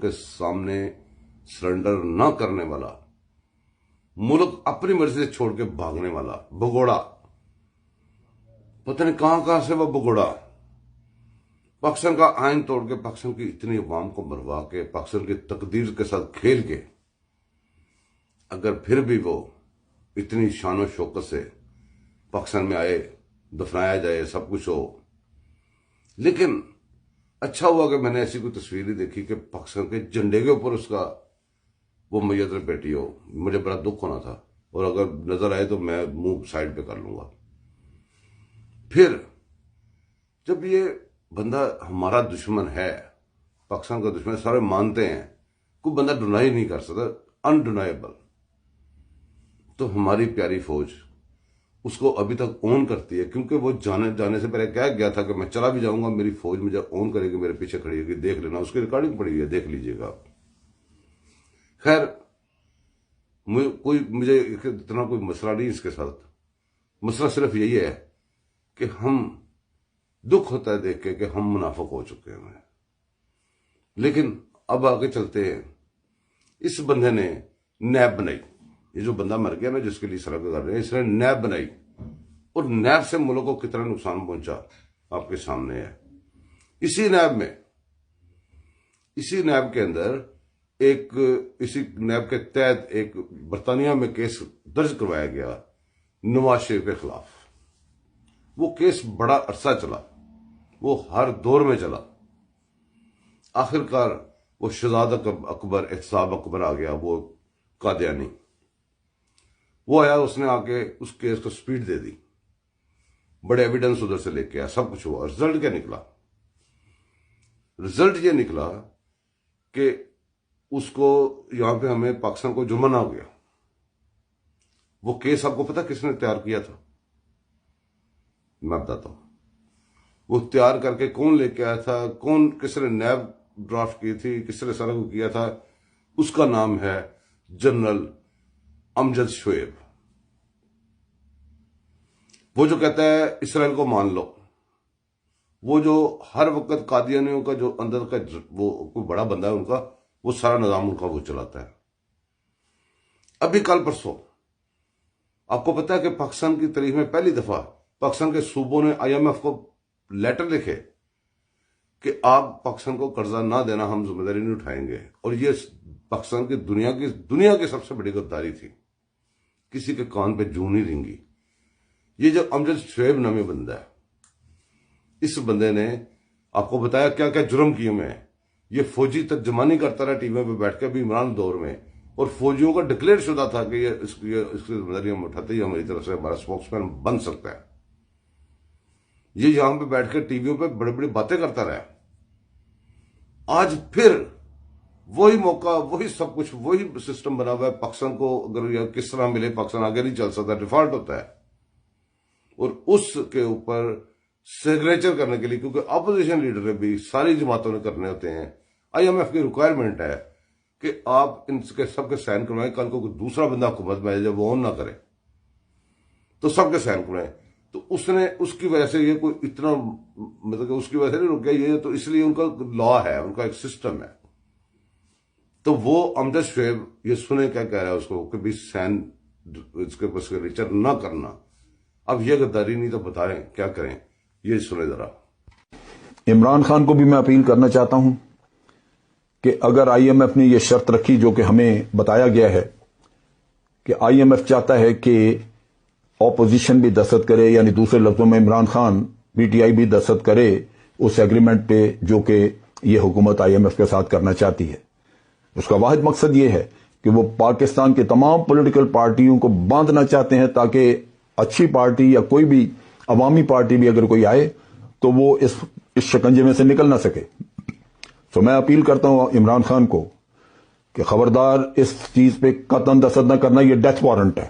کے سامنے سرنڈر نہ کرنے والا، ملک اپنی مرضی سے چھوڑ کے بھاگنے والا بگوڑا، پتہ نہیں کہاں سے وہ بگوڑا، پاکستان کا آئین توڑ کے، پاکستان کی اتنی عوام کو مروا کے، پاکستان کی تقدیر کے ساتھ کھیل کے، اگر پھر بھی وہ اتنی شان و شوکت سے پاکستان میں آئے، دفنایا جائے، سب کچھ ہو، لیکن اچھا ہوا کہ میں نے ایسی کوئی تصویر ہی دیکھی کہ پاکستان کے جھنڈے کے اوپر اس کا وہ میت بیٹھی ہو. مجھے بڑا دکھ ہونا تھا، اور اگر نظر آئے تو میں منہ سائڈ پہ کر لوں گا. پھر جب یہ بندہ ہمارا دشمن ہے، پاکستان کا دشمن، سارے مانتے ہیں، کوئی بندہ ڈینائی نہیں کر سکتا، انڈینائبل، تو ہماری پیاری فوج اس کو ابھی تک اون کرتی ہے، کیونکہ وہ جانے سے پہلے کہہ گیا تھا کہ میں چلا بھی جاؤں گا، میری فوج مجھے اون کرے گی، میرے پیچھے کھڑی ہوگی، دیکھ لینا، اس کی ریکارڈنگ پڑی ہے، دیکھ لیجئے گا. خیر، مجھے اتنا کوئی مسئلہ نہیں اس کے ساتھ. مسئلہ صرف یہی ہے کہ ہم دکھ ہوتا ہے دیکھ کے کہ ہم منافق ہو چکے ہیں. لیکن اب آگے چلتے ہیں. اس بندے نے نیب بنائی، یہ جو بندہ مر گیا نا جس کے لیے سرک کر رہے ہیں، اس نے نیب بنائی، اور نیب سے ملک کو کتنا نقصان پہنچا آپ کے سامنے ہے. اسی نیب کے اندر اسی نیب کے تحت ایک برطانیہ میں کیس درج کروایا گیا نواز شریف کے خلاف. وہ کیس بڑا عرصہ چلا، وہ ہر دور میں چلا. آخرکار وہ شہزاد اکبر، احتساب اکبر آ گیا، وہ قادیانی. وہ آیا، اس نے آ کے اس کیس کو سپیڈ دے دی، بڑے ایویڈنس ادھر سے لے کے آیا، سب کچھ ہوا. رزلٹ کیا نکلا؟ رزلٹ یہ نکلا کہ اس کو یہاں پہ ہمیں پاکستان کو جرمانہ ہو گیا. وہ کیس آپ کو پتا کس نے تیار کیا تھا؟ میں بتاتا ہوں. وہ تیار کر کے کون لے کے آیا تھا، کس نے نیب ڈرافٹ کی تھی، کس نے سارا کو کیا تھا؟ اس کا نام ہے جنرل امجد شعیب. وہ جو کہتا ہے اسرائیل کو مان لو، وہ جو ہر وقت قادیانیوں کا جو اندر کا وہ کوئی بڑا بندہ ہے ان کا، وہ سارا نظام ان کا وہ چلاتا ہے. ابھی کل پرسوں آپ کو پتا ہے کہ پاکستان کی تاریخ میں پہلی دفعہ پاکستان کے صوبوں نے IMF کو لیٹر لکھے کہ آپ پاکستان کو قرضہ نہ دینا، ہم ذمہ داری نہیں اٹھائیں گے. اور یہ پاکستان کی دنیا کی سب سے بڑی غداری تھی، کسی کے کان پہ جوں نہیں رنگی. یہ جو امجد شعیب نامی بندہ ہے، اس بندے نے آپ کو بتایا کیا کیا جرم کیے میں. یہ فوجی ترجمانی کرتا رہا ٹی وی پہ بیٹھ کے بھی عمران دور میں، اور فوجیوں کا ڈکلیئر شدہ تھا کہ اس کی ذمہ داری ہم اٹھاتے ہی ہماری طرف سے ہمارا اسپوکس مین بن سکتا ہے. یہ یہاں پہ بیٹھ کے ٹی ویوں پہ بڑی بڑی باتیں کرتا رہا. آج پھر وہی موقع، وہی سب کچھ، وہی سسٹم بنا ہوا ہے. پاکستان کو اگر کس طرح ملے، پاکستان آگے نہیں چل سکتا، ڈیفالٹ ہوتا ہے. اور اس کے اوپر سگنیچر کرنے کے لیے، کیونکہ اپوزیشن لیڈر نے بھی ساری جماعتوں نے کرنے ہوتے ہیں، IMF کی ریکوائرمنٹ ہے کہ آپ ان کے سب کے سائن کروائیں. کل کو کوئی دوسرا بندہ حکومت میں آئے جب وہ آن نہ کرے تو سب کے سائن کروائیں. تو اس کی وجہ سے یہ کوئی اتنا، مطلب کہ اس کی وجہ سے نہیں رک گیا یہ، تو اس لیے ان کا لا ہے، ان کا ایک سسٹم ہے. تو وہ امجد شعیب یہ سنے کیا کہہ رہا ہے اس کو کہ بھی سائن اس کے پاس سگنیچر نہ کرنا. اب یہ غداری نہیں تو بتائیں کیا کریں، یہ سنے ذرا. عمران خان کو بھی میں اپیل کرنا چاہتا ہوں کہ اگر IMF نے یہ شرط رکھی جو کہ ہمیں بتایا گیا ہے کہ IMF چاہتا ہے کہ اپوزیشن بھی دستخط کرے، یعنی دوسرے لفظوں میں عمران خان PTI بھی دستخط کرے اس ایگریمنٹ پہ جو کہ یہ حکومت IMF کے ساتھ کرنا چاہتی ہے. اس کا واحد مقصد یہ ہے کہ وہ پاکستان کے تمام پولیٹیکل پارٹیوں کو باندھنا چاہتے ہیں تاکہ اچھی پارٹی یا کوئی بھی عوامی پارٹی بھی اگر کوئی آئے تو وہ اس شکنجے میں سے نکل نہ سکے. تو میں اپیل کرتا ہوں عمران خان کو کہ خبردار اس چیز پہ قطعاً دستخط نہ کرنا. یہ ڈیتھ وارنٹ ہے.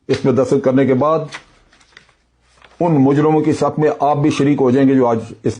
اس پہ دستخط کرنے کے بعد ان مجرموں کی سخت میں آپ بھی شریک ہو جائیں گے جو آج اس